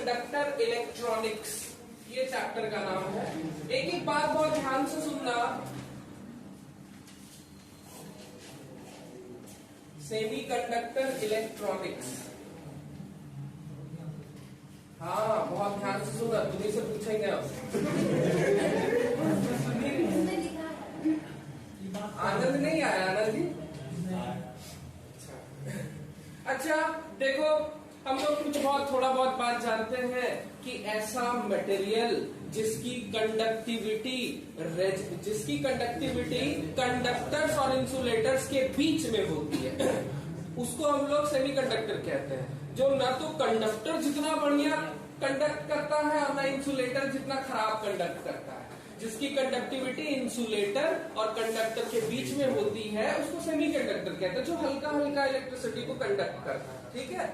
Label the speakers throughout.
Speaker 1: Semiconductor electronics, ये chapter का नाम है। एक एक बात बहुत ध्यान से सुनना, सेमीकंडक्टर इलेक्ट्रॉनिक्स, हाँ बहुत ध्यान से सुनना, तुम्हें से पूछेंगे अब। आनंद नहीं आया आनंद जी? अच्छा देखो, हम लोग कुछ बहुत थोड़ा बहुत बात जानते हैं कि ऐसा मटेरियल जिसकी कंडक्टिविटी कंडक्टर्स और इंसुलेटर्स के बीच में होती है, उसको हम लोग सेमीकंडक्टर कहते हैं। जो ना तो कंडक्टर जितना बढ़िया कंडक्ट करता है और ना इंसुलेटर जितना खराब कंडक्ट करता है, जिसकी कंडक्टिविटी इंसुलेटर और कंडक्टर के बीच में होती है, उसको सेमीकंडक्टर कहते हैं, जो हल्का हल्का इलेक्ट्रिसिटी को कंडक्ट करता है। ठीक है,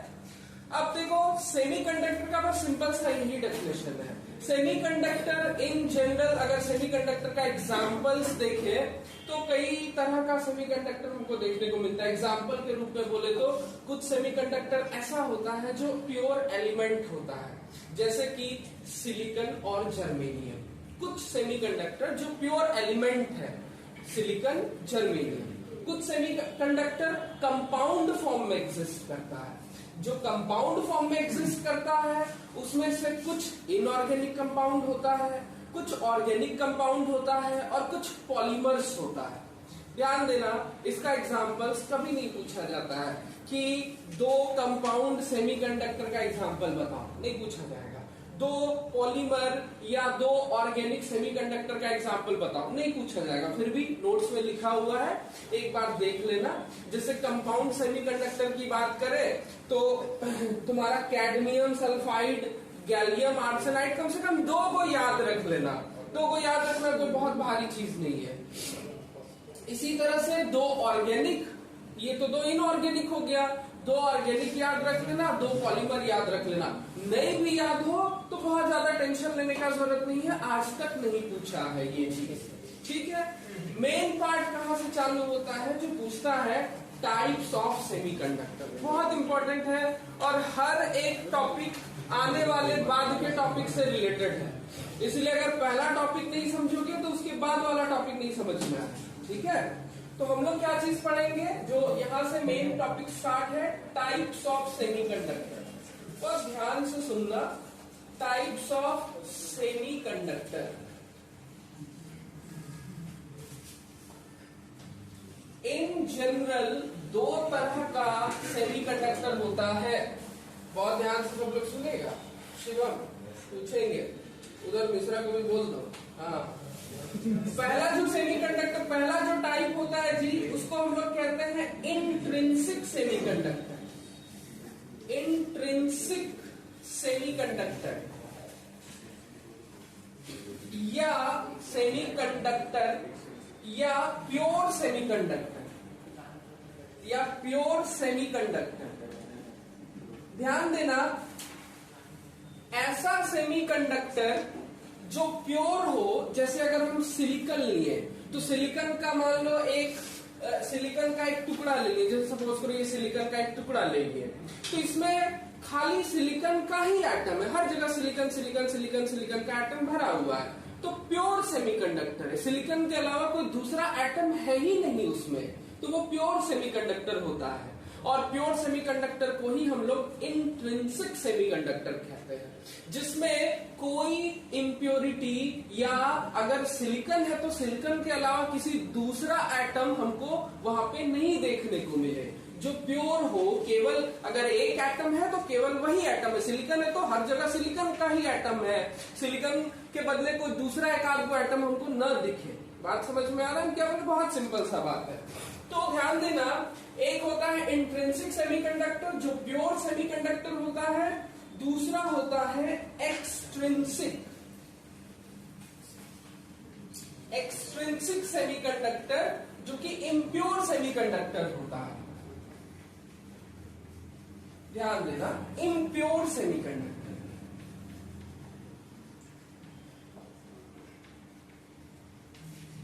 Speaker 1: अब देखो सेमीकंडक्टर का बस सिंपल सा यही डेफिनेशन है। सेमीकंडक्टर इन जनरल, अगर सेमीकंडक्टर का एग्जांपल्स देखें तो कई तरह का सेमीकंडक्टर हमको देखने को मिलता है। एग्जांपल के रूप में बोले तो कुछ सेमीकंडक्टर ऐसा होता है जो प्योर एलिमेंट होता है, जैसे कि सिलिकॉन और जर्मेनियम। कुछ सेमीकंडक्टर जो प्योर एलिमेंट है, सिलिकॉन जर्मेनियम। कुछ सेमीकंडक्टर कंपाउंड फॉर्म में एग्जिस्ट करता है। जो कंपाउंड फॉर्म में एग्जिस्ट करता है उसमें से कुछ इनऑर्गेनिक कंपाउंड होता है, कुछ ऑर्गेनिक कंपाउंड होता है और कुछ पॉलीमर्स होता है। ध्यान देना, इसका एग्जांपल्स कभी नहीं पूछा जाता है कि दो कंपाउंड सेमीकंडक्टर का एग्जांपल बताओ, नहीं पूछा जाएगा। दो पॉलीमर या दो ऑर्गेनिक सेमीकंडक्टर का एग्जांपल बताओ, नहीं पूछा जाएगा। फिर भी नोट्स में लिखा हुआ है, एक बार देख लेना। जैसे कंपाउंड सेमीकंडक्टर की बात करें तो तुम्हारा कैडमियम सल्फाइड, गैलियम आर्सेनाइड, कम से कम दो को याद रख लेना। दो को याद रखना कोई बहुत भारी चीज नहीं है। इसी तरह से दो ऑर्गेनिक, ये तो दो इनऑर्गेनिक हो गया, दो ऑर्गेनिक याद रख लेना, दो पॉलीमर याद रख लेना। नहीं भी याद हो तो बहुत ज्यादा टेंशन लेने का जरूरत नहीं है, आज तक नहीं पूछा है ये चीज। ठीक है, मेन पार्ट कहां से चालू होता है, जो पूछता है टाइप्स ऑफ सेमीकंडक्टर, बहुत इंपॉर्टेंट है और हर एक टॉपिक आने वाले बाद के टॉपिक से रिलेटेड है। इसलिए अगर पहला टॉपिक नहीं समझोगे तो उसके बाद वाला टॉपिक नहीं समझ में आएगा। ठीक है, तो हम लोग क्या चीज पढ़ेंगे, जो यहां से मेन टॉपिक स्टार्ट है, टाइप्स ऑफ सेमीकंडक्टर। बस ध्यान से सुनना, types of semiconductor. In general दो तरह का सेमीकंडक्टर होता है। बहुत ध्यान से सब लोग सुनेगा, शिवम पूछेंगे, उधर मिश्रा को भी बोल दो। हाँ, पहला जो सेमीकंडक्टर, पहला जो टाइप होता है जी, उसको हम लोग कहते हैं इंट्रिंसिक सेमीकंडक्टर। इंट्रिंसिक सेमीकंडक्टर या सेमीकंडक्टर या प्योर सेमीकंडक्टर या प्योर सेमीकंडक्टर। ध्यान देना, ऐसा सेमीकंडक्टर जो प्योर हो, जैसे अगर हम सिलिकॉन लिए तो सिलिकॉन का मान लो एक सिलिकॉन का एक टुकड़ा ले लिए, जैसे सपोज करो ये सिलिकॉन का एक टुकड़ा ले लिए, तो इसमें खाली सिलिकॉन का ही एटम है, हर जगह सिलिकॉन सिलिकॉन सिलिकॉन सिलिकॉन का एटम भरा हुआ है, तो प्योर सेमीकंडक्टर है। सिलिकॉन के अलावा कोई दूसरा एटम है ही नहीं उसमें, तो वो प्योर सेमीकंडक्टर होता है। और प्योर सेमीकंडक्टर को ही हम लोग इंट्रिंसिक सेमीकंडक्टर कहते हैं, जिसमें कोई इम्प्योरिटी या अगर सिलिकॉन है तो सिलिकॉन के अलावा किसी दूसरा एटम हमको वहां पे नहीं देखने को मिले। जो प्योर हो, केवल अगर एक एटम है तो केवल वही एटम है। सिलिकॉन है तो हर जगह सिलिकॉन का ही एटम है, सिलिकॉन के बदले कोई दूसरा एक आध को एटम हमको न दिखे। बात समझ में आ रहा है क्या? बहुत सिंपल सा बात है। तो ध्यान देना, एक होता है इंट्रिंसिक सेमीकंडक्टर जो प्योर सेमीकंडक्टर होता है, दूसरा होता है एक्सट्रिंसिक सेमीकंडक्टर जो कि इम्प्योर सेमीकंडक्टर होता है। ध्यान देना, इम्प्योर सेमीकंडक्टर।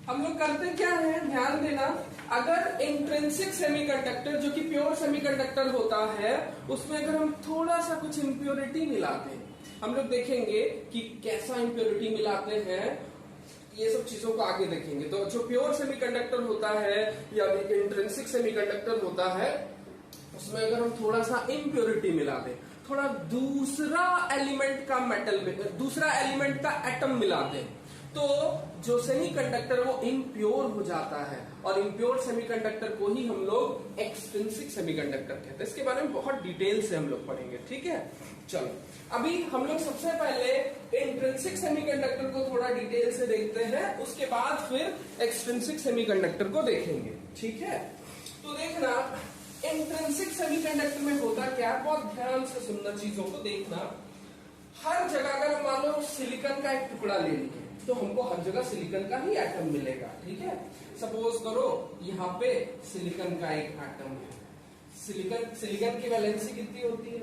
Speaker 1: हम लोग करते क्या है, ध्यान देना, अगर इंट्रिंसिक सेमीकंडक्टर जो कि प्योर सेमीकंडक्टर होता है, उसमें अगर हम थोड़ा सा कुछ इम्प्योरिटी मिलाते हैं, हम लोग देखेंगे कि कैसा इम्प्योरिटी मिलाते हैं, ये सब चीजों को आगे देखेंगे। तो जो प्योर सेमीकंडक्टर होता है या इंट्रिंसिक सेमीकंडक्टर होता है, उसमें अगर हम थोड़ा सा इम्प्योरिटी मिला दें, थोड़ा दूसरा एलिमेंट का मेटल, दूसरा एलिमेंट का एटम मिला दें, तो जो सेमीकंडक्टर वो इम्प्योर हो जाता है, और इम्प्योर सेमीकंडक्टर को ही हम लोग एक्सट्रिंसिक सेमीकंडक्टर कहते हैं। इसके बारे में बहुत डिटेल से हम लोग पढ़ेंगे, ठीक है। चलो अभी हम लोग सबसे पहले इंट्रिंसिक सेमीकंडक्टर को थोड़ा डिटेल से देखते हैं, उसके बाद फिर एक्सट्रिंसिक सेमीकंडक्टर को देखेंगे, ठीक है। तो देखना इंट्रिंसिक सेमीकंडक्टर में होता क्या, बहुत ध्यान से सुनना, चीजों को देखना। हर जगह अगर मान लो सिलिकॉन का एक टुकड़ा ले लिए तो हमको हर जगह सिलिकॉन का ही एटम मिलेगा, ठीक है। सपोज करो यहाँ पे सिलिकॉन का एक एटम है, सिलिकॉन की वैलेंसी कितनी होती है,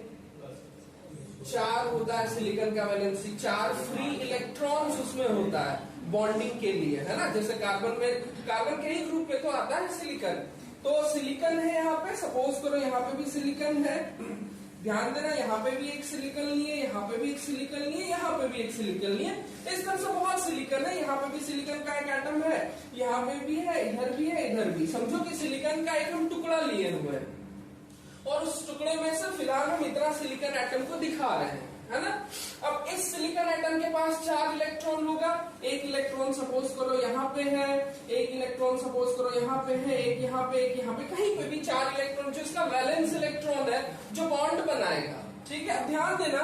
Speaker 1: 4 होता है सिलिकॉन का वैलेंसी। 4 फ्री इलेक्ट्रॉन्स उसमें होता है बॉन्डिंग के लिए, है ना। जैसे कार्बन में, कार्बन के ही ग्रुप में तो आता है सिलिकॉन, तो सिलिकॉन है यहाँ पे, सपोज करो यहाँ पे भी सिलिकॉन है, ध्यान देना, यहाँ पे भी एक सिलिकॉन लिए, यहाँ पे भी एक सिलिकॉन लिए, यहाँ पे भी एक सिलिकॉन लिए, इस तरह से बहुत सिलिकॉन है। यहाँ पे भी सिलिकॉन का एक एटम है, यहाँ पे भी है, इधर भी है, इधर भी। समझो कि सिलिकॉन का एक हम टुकड़ा लिए हुए हैं, और उस टुकड़े में से फिलहाल हम इतना सिलिकॉन एटम को दिखा रहे हैं, है ना। अब इस सिलिकॉन एटम के पास 4 इलेक्ट्रॉन होगा, एक इलेक्ट्रॉन सपोज करो यहाँ पे है, एक इलेक्ट्रॉन सपोज करो यहाँ पे है, एक यहाँ पे, एक यहाँ पे, कहीं पे भी 4 इलेक्ट्रॉन, जो इसका वैलेंस इलेक्ट्रॉन है जो बॉन्ड बनाएगा, ठीक है। ध्यान देना,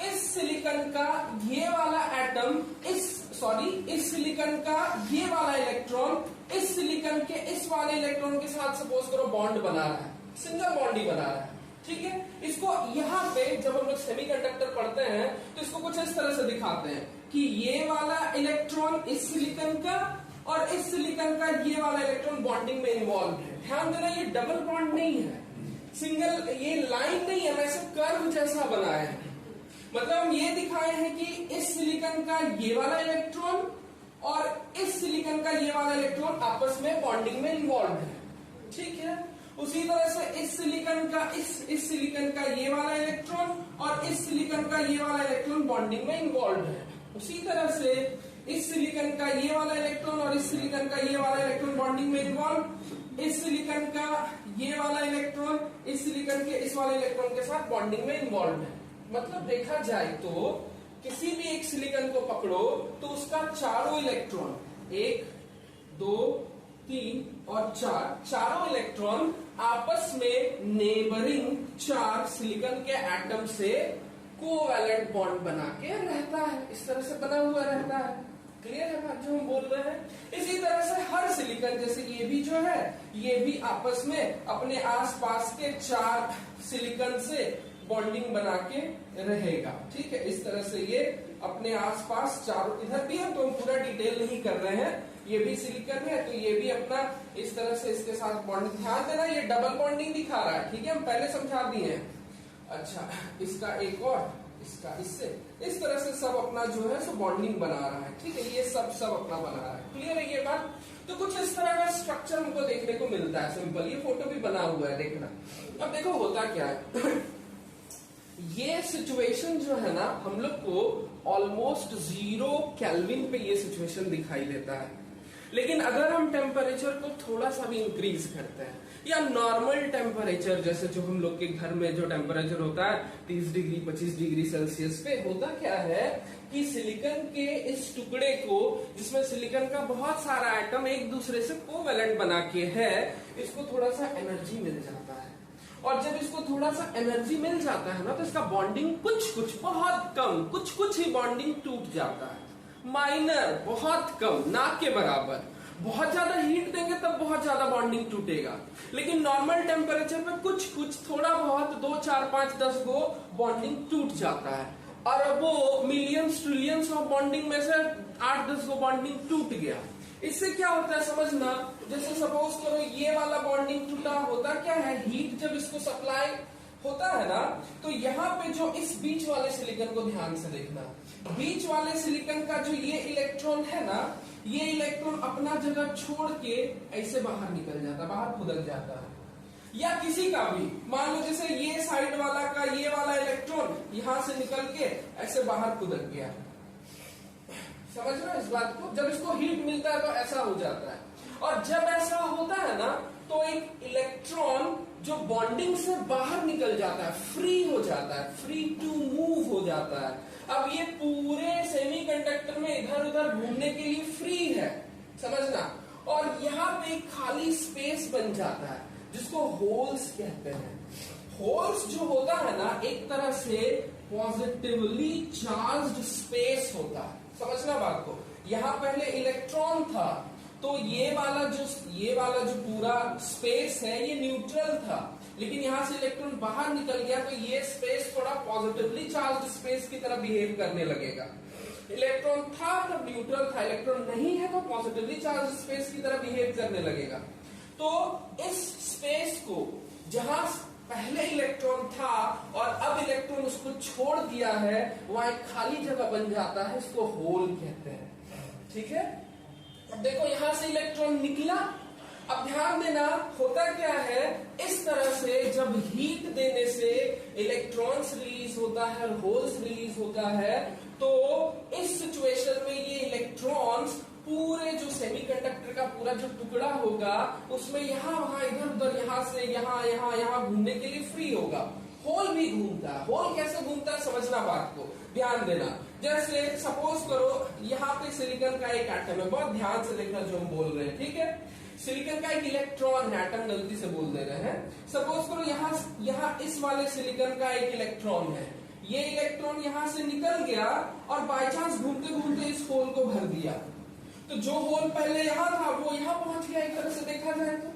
Speaker 1: इस सिलिकॉन का ये वाला एटम, इस सिलिकॉन का ये वाला इलेक्ट्रॉन इस सिलिकॉन के इस वाले इलेक्ट्रॉन के साथ सपोज करो बॉन्ड बना रहा है, सिंगल बॉन्ड ही बना रहा है, ठीक है। इसको यहाँ पे जब हम लोग सेमीकंडक्टर पढ़ते हैं तो इसको कुछ इस तरह से दिखाते हैं कि ये वाला इलेक्ट्रॉन इस सिलिकॉन का और इस सिलिकॉन का ये वाला इलेक्ट्रॉन बॉन्डिंग में इन्वॉल्व है। ध्यान देना, ये डबल बॉन्ड नहीं है, सिंगल, ये लाइन नहीं है, वैसे कर्व जैसा बनाया है। मतलब हम ये दिखाए हैं कि इस सिलिकॉन का ये वाला इलेक्ट्रॉन और इस सिलिकॉन का ये वाला इलेक्ट्रॉन आपस में बॉन्डिंग में इन्वॉल्व है, ठीक है। उसी तरह से इस सिलिकॉन का इस सिलिकॉन का ये वाला इलेक्ट्रॉन और इस सिलिकॉन का ये वाला इलेक्ट्रॉन बॉन्डिंग में इन्वॉल्व है। उसी तरह से इस सिलिकॉन का ये वाला इलेक्ट्रॉन और इस सिलिकॉन का ये वाला इलेक्ट्रॉन बॉन्डिंग में इन्वॉल्व, इस सिलिकॉन का ये वाला इलेक्ट्रॉन इस सिलिकॉन के इस वाले इलेक्ट्रॉन के साथ बॉन्डिंग में इन्वॉल्व है। मतलब देखा जाए तो किसी भी एक सिलिकॉन को पकड़ो तो उसका चारों इलेक्ट्रॉन, 1 2 3 और 4, चारों इलेक्ट्रॉन आपस में नेबरिंग 4 सिलिकॉन के एटम से कोवैलेंट बॉन्ड बना के रहता है, इस तरह से बना हुआ रहता है। क्लियर है बात जो हम बोल रहे हैं। इसी तरह से हर सिलिकॉन, जैसे ये भी जो है, ये भी आपस में अपने आसपास के 4 सिलिकॉन से बॉन्डिंग बना के रहेगा, ठीक है। इस तरह से ये अपने आसपास चारों, इधर भी है तो हम पूरा डिटेल नहीं कर रहे हैं, ये भी सिलिकॉन है तो ये भी अपना इस तरह से इसके साथ बॉन्डिंग। ध्यान देना, ये डबल बॉन्डिंग दिखा रहा है, ठीक है, हम पहले समझा दिए हैं। अच्छा, इसका एक और, इसका इससे, इस तरह से सब अपना जो है सो बॉन्डिंग बना रहा है, ठीक है। ये सब अपना बना रहा है। क्लियर है ये बात। तो कुछ इस तरह का स्ट्रक्चर हमको देखने को मिलता है, सिंपल। ये फोटो भी बना हुआ है, देखना। अब देखो होता क्या है ये सिचुएशन जो है ना, हम लोग को ऑलमोस्ट 0 केल्विन पे ये सिचुएशन दिखाई देता है। लेकिन अगर हम टेम्परेचर को थोड़ा सा भी इंक्रीज करते हैं, या नॉर्मल टेम्परेचर, जैसे जो हम लोग के घर में जो टेम्परेचर होता है 30 डिग्री 25 डिग्री सेल्सियस पे, होता क्या है कि सिलिकॉन के इस टुकड़े को, जिसमें सिलिकॉन का बहुत सारा एटम एक दूसरे से कोवैलेंट बना के है, इसको थोड़ा सा एनर्जी मिल जाता है। और जब इसको थोड़ा सा एनर्जी मिल जाता है ना, तो इसका बॉन्डिंग कुछ बहुत कम, कुछ ही बॉन्डिंग टूट जाता है, माइनर, बहुत कम, ना के बराबर। बहुत ज्यादा हीट देंगे तब बहुत ज्यादा बॉन्डिंग टूटेगा, लेकिन नॉर्मल टेम्परेचर पे कुछ थोड़ा बहुत 2 4 5 10 गो बॉन्डिंग टूट जाता है। अरबों मिलियंस ट्रिलियंस ऑफ बॉन्डिंग में से 8-10 गो बॉन्डिंग टूट गया। इससे क्या होता है समझना, जैसे सपोज करो ये वाला बॉन्डिंग टूटा, होता क्या है, हीट जब इसको सप्लाई होता है ना, तो यहाँ पे जो इस बीच वाले सिलिकॉन को ध्यान से देखना, बीच वाले सिलिकॉन का जो ये इलेक्ट्रॉन है ना, ये इलेक्ट्रॉन अपना जगह छोड़ के ऐसे बाहर निकल जाता है, बाहर खुदक जाता है। या किसी का भी, मान लो जैसे ये साइड वाला का ये वाला इलेक्ट्रॉन यहां से निकल के ऐसे बाहर कूद गया, समझ रहे हो इस बात को? जब इसको हीट मिलता है तो ऐसा हो जाता है, और जब ऐसा होता है ना तो एक इलेक्ट्रॉन जो बॉन्डिंग से बाहर निकल जाता है, फ्री हो जाता है, फ्री टू मूव हो जाता है। अब ये पूरे सेमीकंडक्टर में इधर उधर घूमने के लिए फ्री है, समझना। और यहाँ पे एक खाली स्पेस बन जाता है जिसको होल्स कहते हैं। होल्स जो होता है ना, एक तरह से पॉजिटिवली चार्ज्ड स्पेस होता है, समझना बात को। यहाँ पहले इलेक्ट्रॉन था तो ये वाला जो पूरा स्पेस है ये न्यूट्रल था, लेकिन यहाँ से इलेक्ट्रॉन बाहर निकल गया तो ये स्पेस थोड़ा पॉजिटिवली चार्ज्ड स्पेस की तरह बिहेव करने लगेगा। इलेक्ट्रॉन था तब न्यूट्रल था, इलेक्ट्रॉन नहीं है तो पॉजिटिवली चार्ज्ड स्पेस की तरह बिहेव करने लगेगा। तो इस स्पेस को जहां पहले इलेक्ट्रॉन था और अब इलेक्ट्रॉन उसको छोड़ दिया है, वहां एक खाली जगह बन जाता है, इसको होल कहते हैं। ठीक है, अब देखो यहां से इलेक्ट्रॉन निकला। अब ध्यान देना, होता क्या है, इस तरह से जब हीट देने से इलेक्ट्रॉन्स रिलीज होता है और होल्स रिलीज होता है, तो इस सिचुएशन में ये इलेक्ट्रॉन्स पूरे जो सेमीकंडक्टर का पूरा जो टुकड़ा होगा उसमें यहाँ वहां इधर उधर यहाँ से यहाँ घूमने के लिए फ्री होगा। होल भी घूमता है। होल कैसे घूमता है समझना बात को, ध्यान देना। जैसे सपोज करो यहाँ पे सिलिकॉन का एक एटम है, बहुत ध्यान से देखना जो हम बोल रहे हैं, ठीक है। सिलिकॉन का एक इलेक्ट्रॉन है, एटम गलती से बोल दे रहे हैं। सपोज करो यहाँ इस वाले सिलिकॉन का एक इलेक्ट्रॉन है, ये इलेक्ट्रॉन यहाँ से निकल गया और बाई चांस घूमते घूमते इस होल को भर दिया, तो जो होल पहले यहाँ था वो यहाँ पहुंच गया, एक तरह से देखा जाए तो,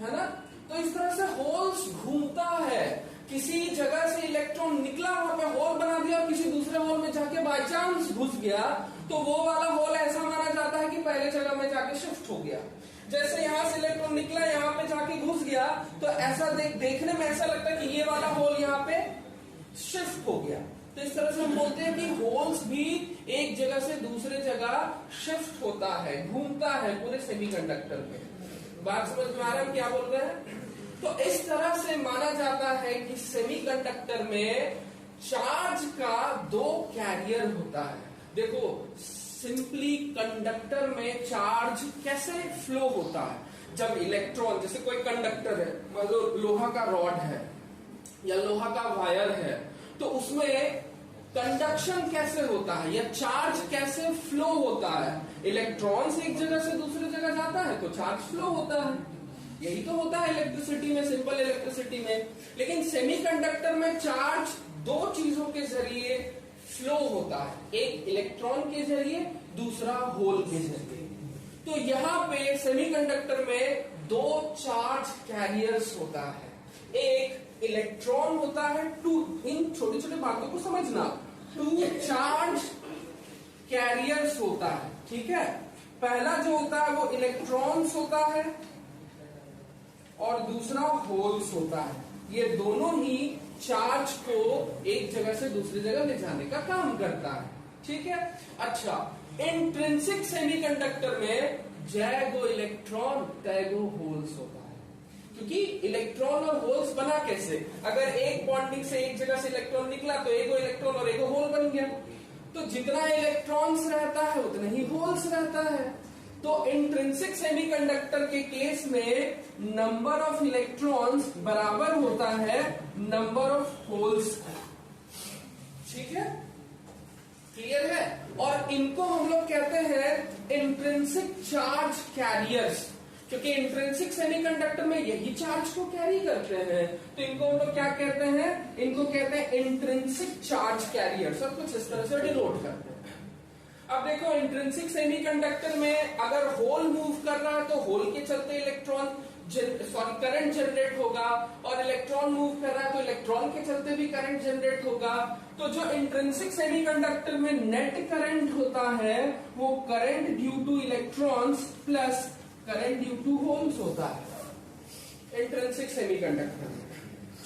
Speaker 1: है ना। तो इस तरह से होल्स घूमता है। किसी जगह से इलेक्ट्रॉन निकला, वहां पे होल बना दिया और किसी दूसरे होल में जाके बाई चांस घुस गया, तो वो वाला होल ऐसा माना जाता है कि पहले जगह में जाके शिफ्ट हो गया। जैसे यहाँ से इलेक्ट्रॉन निकला, यहाँ पे जाके घुस गया, तो ऐसा देखने में ऐसा लगता है कि ये वाला होल यहाँ पे शिफ्ट हो गया। तो इस तरह से हम बोलते हैं कि होल्स भी एक जगह से दूसरे जगह शिफ्ट होता है, घूमता है पूरे सेमीकंडक्टर में। बात समझ में आ रहा है क्या बोल रहे हैं? तो इस तरह से माना जाता है कि सेमीकंडक्टर में चार्ज का दो कैरियर होता है। देखो सिंपली कंडक्टर में चार्ज कैसे फ्लो होता है, जब इलेक्ट्रॉन, जैसे कोई कंडक्टर है, मतलब लोहा का रॉड है या लोहा का वायर है, तो उसमें कंडक्शन कैसे होता है या चार्ज कैसे फ्लो होता है। इलेक्ट्रॉन से एक जगह से दूसरी जगह जाता है तो चार्ज फ्लो होता है, यही तो होता है इलेक्ट्रिसिटी में, सिंपल इलेक्ट्रिसिटी में। लेकिन सेमीकंडक्टर में चार्ज दो चीजों के जरिए फ्लो होता है, एक इलेक्ट्रॉन के जरिए, दूसरा होल के जरिए। तो यहाँ पे सेमीकंडक्टर में दो चार्ज कैरियर्स होता है, एक इलेक्ट्रॉन होता है, इन छोटी छोटी बातों को समझना, टू चार्ज कैरियर्स होता है, ठीक है। पहला जो होता है वो इलेक्ट्रॉन्स होता है और दूसरा होल्स होता है। ये दोनों ही चार्ज को एक जगह से दूसरी जगह ले जाने का काम करता है, ठीक है। अच्छा, इंट्रिंसिक सेमीकंडक्टर में जैगो इलेक्ट्रॉन तैगो होल्स होता है, क्योंकि इलेक्ट्रॉन और होल्स बना कैसे, अगर एक बॉन्डिंग से एक जगह से इलेक्ट्रॉन निकला तो एगो इलेक्ट्रॉन और एगो होल बन गया। तो जितना इलेक्ट्रॉन्स रहता है उतना ही होल्स रहता है। तो इंट्रिंसिक सेमीकंडक्टर के केस में नंबर ऑफ इलेक्ट्रॉन्स बराबर होता है नंबर ऑफ होल्स, ठीक है, क्लियर है। और इनको हम लोग कहते हैं इंट्रिंसिक चार्ज कैरियर्स, क्योंकि इंट्रिंसिक सेमीकंडक्टर में यही चार्ज को कैरी करते हैं, तो इनको हम लोग क्या कहते हैं, इनको कहते हैं इंट्रिंसिक चार्ज कैरियर्स, और कुछ इस तरह से डिनोट करते हैं। अब देखो इंट्रिंसिक सेमीकंडक्टर में अगर होल मूव कर रहा है तो होल के चलते करंट जनरेट होगा, और इलेक्ट्रॉन मूव कर रहा है तो इलेक्ट्रॉन के चलते भी करंट जनरेट होगा। तो जो इंट्रिंसिक सेमीकंडक्टर में नेट करंट होता है वो current due to electrons plus current due to holes होता है इंट्रिंसिक सेमीकंडक्टर में।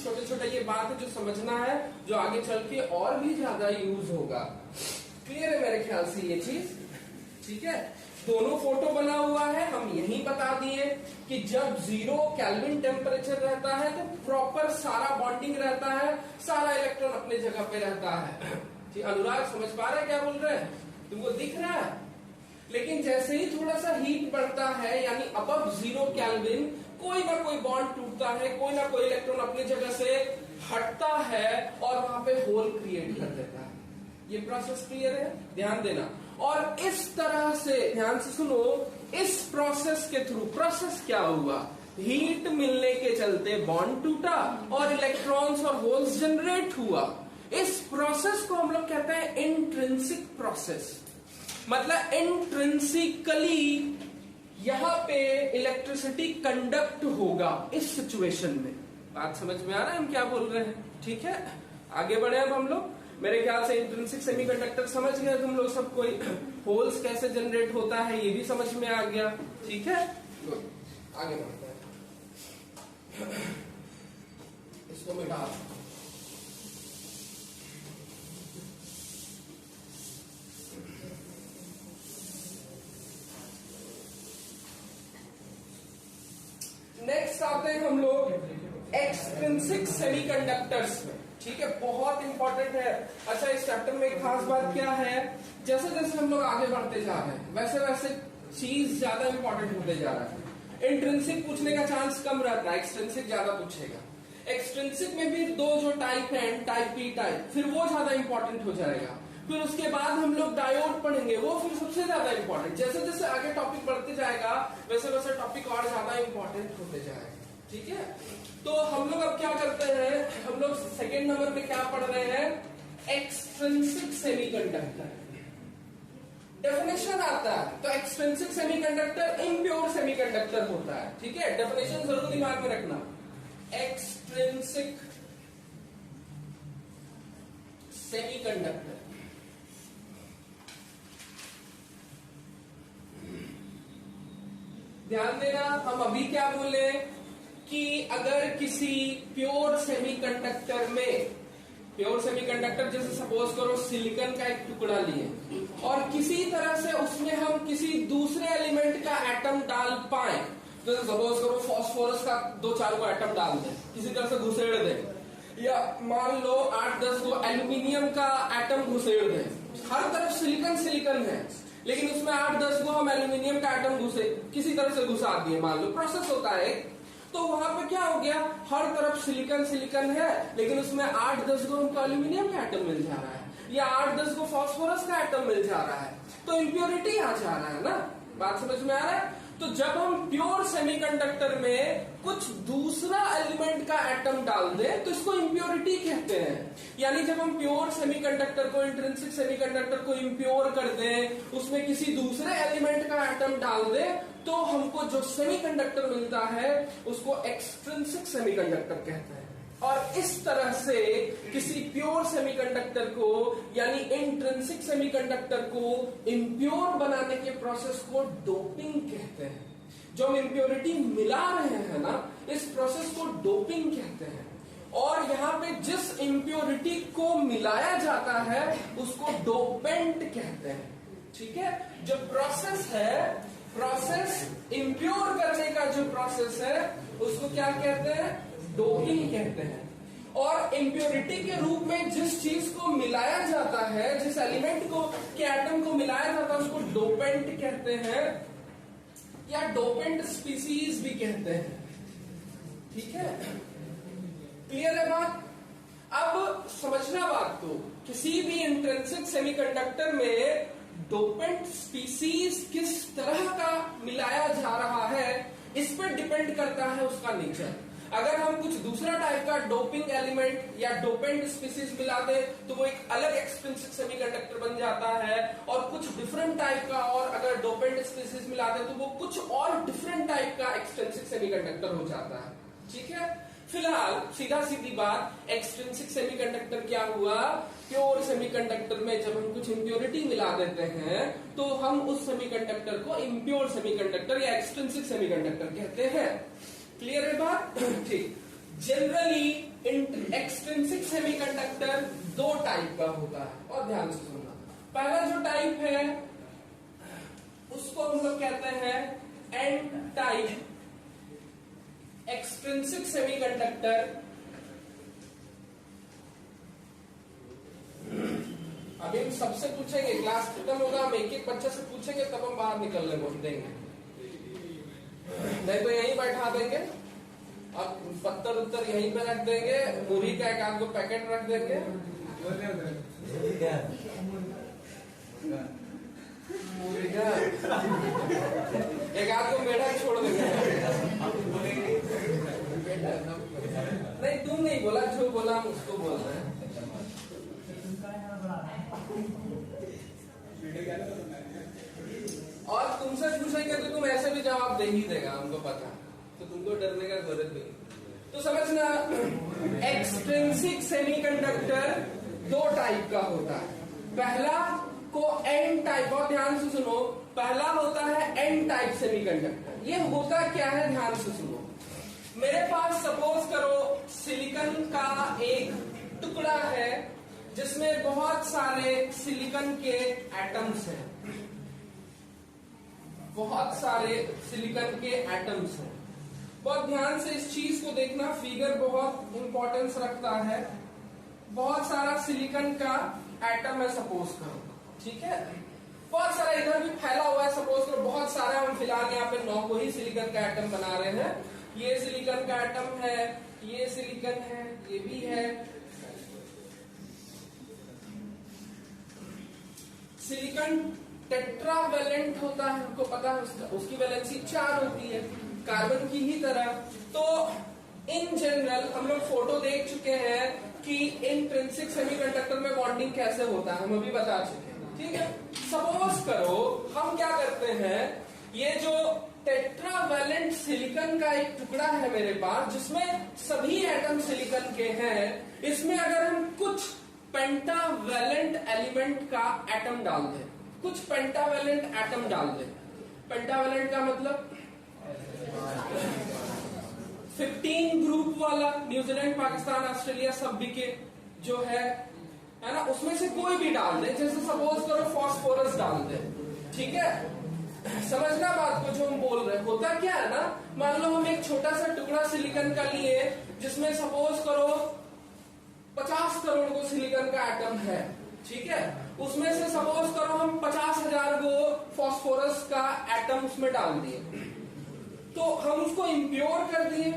Speaker 1: छोटे छोटे ये बात है जो समझना है, जो आगे चल के और भी ज्यादा यूज होगा। क्लियर है मेरे ख्याल से ये चीज, ठीक है। दोनों फोटो बना हुआ है, हम यही बता दिए कि जब 0 केल्विन टेम्परेचर रहता है तो प्रॉपर सारा बॉन्डिंग रहता है, सारा इलेक्ट्रॉन अपने जगह पे रहता है। जी अनुराग समझ पा रहे हैं क्या बोल रहे हैं? तुमको दिख रहा है? लेकिन जैसे ही थोड़ा सा हीट बढ़ता है यानी अबव 0 केल्विन, कोई ना कोई बॉन्ड टूटता है, कोई ना कोई इलेक्ट्रॉन अपनी जगह से हटता है और वहां पे होल क्रिएट कर देता है। ये प्रोसेस क्लियर है? ध्यान देना। और इस तरह से ध्यान से सुनो, इस प्रोसेस के थ्रू प्रोसेस क्या हुआ, हीट मिलने के चलते बॉन्ड टूटा और इलेक्ट्रॉन्स और होल्स जनरेट हुआ। इस प्रोसेस को हम लोग कहते हैं इंट्रिंसिक प्रोसेस। मतलब इंट्रिंसिकली यहां पे इलेक्ट्रिसिटी कंडक्ट होगा इस सिचुएशन में। बात समझ में आ रहा है हम क्या बोल रहे हैं? ठीक है, आगे बढ़े अब हम लोग। मेरे ख्याल से इंट्रिंसिक सेमीकंडक्टर समझ गए तुम लोग सब कोई। होल्स कैसे जनरेट होता है ये भी समझ में आ गया। ठीक है, आगे बढ़ते हैं। इसको मिटा नेक्स्ट आते हैं हम लोग एक्सट्रिंसिक सेमीकंडक्टर्स में। ठीक है, बहुत इंपॉर्टेंट है। अच्छा, इस चैप्टर में एक खास बात क्या है, जैसे जैसे हम लोग आगे बढ़ते जा रहे हैं वैसे वैसे चीज ज्यादा इंपॉर्टेंट होते जा रहा है। इंट्रिंसिक पूछने का चांस कम रहता है, एक्सट्रिंसिक ज्यादा पूछेगा। एक्सट्रिंसिक में भी दो जो टाइप है, टाइप पी टाइप, फिर वो ज्यादा इंपॉर्टेंट हो जाएगा। फिर उसके बाद हम लोग डायोड पढ़ेंगे, वो फिर सबसे ज्यादा इंपॉर्टेंट। जैसे जैसे आगे टॉपिक बढ़ते जाएगा वैसे वैसे टॉपिक और ज्यादा इंपॉर्टेंट होते जाएगा। ठीक है, तो हम लोग अब क्या करते हैं, हम लोग सेकेंड नंबर में क्या पढ़ रहे हैं, एक्सट्रिंसिक सेमीकंडक्टर। डेफिनेशन आता है तो एक्सट्रिंसिक सेमीकंडक्टर इम्प्योर सेमीकंडक्टर होता है। ठीक है, डेफिनेशन जरूर दिमाग में रखना। एक्सट्रिंसिक सेमीकंडक्टर ध्यान देना, हम अभी क्या बोले कि अगर किसी प्योर सेमीकंडक्टर में, प्योर सेमीकंडक्टर जैसे सपोज करो सिलिकॉन का एक टुकड़ा लिए और किसी तरह से उसमें हम किसी दूसरे एलिमेंट का एटम डाल पाए, जैसे सपोज करो फास्फोरस का 2-4 को एटम डाल दें, किसी तरह से घुसेड़ दें, या मान लो 8-10 को एल्यूमिनियम का एटम घुसेड़ दें। हर तरफ सिलिकॉन सिलिकॉन है लेकिन उसमें 8-10 को हम एल्यूमिनियम का एटम घुसे किसी तरह से घुसा दिए, मान लो प्रोसेस होता है, तो वहां पे क्या हो गया, हर तरफ सिलिकॉन सिलिकॉन है लेकिन उसमें 8-10 को हमको एल्यूमिनियम का एटम मिल जा रहा है या 8-10 को फास्फोरस का एटम मिल जा रहा है, तो इम्प्योरिटी आ जा रहा है ना। बात समझ में आ रहा है? तो जब हम प्योर सेमीकंडक्टर में कुछ दूसरा एलिमेंट का एटम डाल दें तो इसको इम्प्योरिटी कहते हैं। यानी जब हम प्योर सेमीकंडक्टर को, इंट्रिंसिक सेमीकंडक्टर को इम्प्योर कर दें, उसमें किसी दूसरे एलिमेंट का एटम डाल दें, तो हमको जो सेमीकंडक्टर मिलता है उसको एक्सट्रिंसिक सेमीकंडक्टर कहते हैं। और इस तरह से किसी प्योर सेमीकंडक्टर को यानी इंट्रिंसिक सेमीकंडक्टर को इम्प्योर बनाने के प्रोसेस को डोपिंग कहते हैं। जो हम इम्प्योरिटी मिला रहे हैं ना, इस प्रोसेस को डोपिंग कहते हैं। और यहाँ पे जिस इम्प्योरिटी को मिलाया जाता है उसको डोपेंट कहते हैं। ठीक है, जो प्रोसेस है, प्रोसेस इम्प्योर करने का जो प्रोसेस है उसको क्या कहते हैं, डोपिंग कहते हैं। और इम्प्योरिटी के रूप में जिस चीज को मिलाया जाता है, जिस एलिमेंट को के एटम को मिलाया जाता है उसको डोपेंट कहते हैं या डोपेंट स्पीसीज भी कहते हैं। ठीक है, क्लियर है बात? अब समझना बात को, किसी भी इंट्रिंसिक सेमीकंडक्टर में डोपेंट स्पीसीज किस तरह का मिलाया जा रहा है इस पर डिपेंड करता है उसका नेचर। अगर हम कुछ दूसरा टाइप का डोपिंग एलिमेंट या डोपेंट स्पीसीज मिला दें तो वो एक अलग एक्सट्रिंसिक सेमीकंडक्टर बन जाता है, और कुछ डिफरेंट टाइप का और अगर डोपेंट स्पीसीज मिला दें तो वो कुछ और डिफरेंट टाइप का एक्सट्रिंसिक सेमीकंडक्टर हो जाता है। ठीक है, फिलहाल सीधा सीधी बात, एक्सट्रिंसिक सेमीकंडक्टर क्या हुआ, प्योर सेमीकंडक्टर में जब हम कुछ इम्प्योरिटी मिला देते हैं तो हम उस सेमीकंडक्टर को इम्प्योर सेमीकंडक्टर या एक्सट्रिंसिक सेमीकंडक्टर कहते हैं। क्लियर है बात? ठीक। जनरली एक्सट्रिंसिक सेमीकंडक्टर 2 टाइप का होता है, और ध्यान से सुनना। पहला जो टाइप है उसको हम लोग कहते हैं एन टाइप एक्सट्रिंसिक सेमीकंडक्टर। अभी हम सबसे पूछेंगे, क्लास खत्म होगा, हम एक एक बच्चे से पूछेंगे, तब हम बाहर निकलने को देंगे, नहीं तो यहीं बैठा देंगे और पत्थर उत्तर यहीं पे रख देंगे, मुरही का एक आध को पैकेट रख देंगे, एक आध को मेढक छोड़ देंगे। नहीं तुम नहीं बोला, जो बोला हम उसको बोल रहे हैं। और तुमसे पूछेंगे तो तुम ऐसे भी जवाब दे ही देगा, हमको पता, तो तुमको डरने का जरूरत नहीं। तो समझना, एक्सट्रिंसिक सेमीकंडक्टर दो टाइप का होता है। पहला को एन टाइप, और ध्यान से सुनो, पहला होता है एन टाइप सेमीकंडक्टर। ये होता क्या है, ध्यान से सुनो। मेरे पास सपोज करो सिलिकॉन का एक टुकड़ा है जिसमें बहुत सारे सिलिकॉन के एटम्स हैं, बहुत सारे सिलिकॉन के एटम्स हैं। बहुत ध्यान से इस चीज को देखना, फिगर बहुत इंपॉर्टेंस रखता है। बहुत सारा सिलिकॉन का एटम है सपोज करो, ठीक है, बहुत सारा इधर भी फैला हुआ है सपोज करो, बहुत सारा, हम फिलहाल यहाँ पे 9 को ही सिलिकॉन का एटम बना रहे हैं। ये सिलिकॉन का एटम है, ये सिलिकॉन है, ये भी है। सिलिकॉन टेट्रावैलेंट होता है, हमको पता है उसकी वैलेंसी 4 होती है, कार्बन की ही तरह। तो इन जनरल हम लोग फोटो देख चुके हैं कि इंट्रिंसिक सेमीकंडक्टर में बॉन्डिंग कैसे होता है, हम अभी बता चुके हैं, ठीक है। सपोज करो हम क्या करते हैं, ये जो टेट्रावैलेंट सिलिकॉन का एक टुकड़ा है मेरे पास जिसमें सभी एटम सिलिकॉन के हैं, इसमें अगर हम कुछ पेंटावैलेंट एलिमेंट का एटम डाल दें, कुछ पेंटावैलेंट एटम डाल दें। पेंटावैलेंट का मतलब 15 ग्रुप वाला, न्यूजीलैंड, पाकिस्तान, ऑस्ट्रेलिया सब के जो है ना, उसमें से कोई भी डाल दे। जैसे सपोज करो फास्फोरस डाल दे, ठीक है। समझना बात को जो हम बोल रहे हैं। होता क्या है ना, मान लो हम एक छोटा सा टुकड़ा सिलिकॉन का लिए जिसमें सपोज करो 50 करोड़ को सिलिकॉन का एटम है, ठीक है। उसमें से सपोज करो हम 50,000 को फास्फोरस का एटम उसमें डाल दिए, तो हम उसको इम्प्योर कर दिए,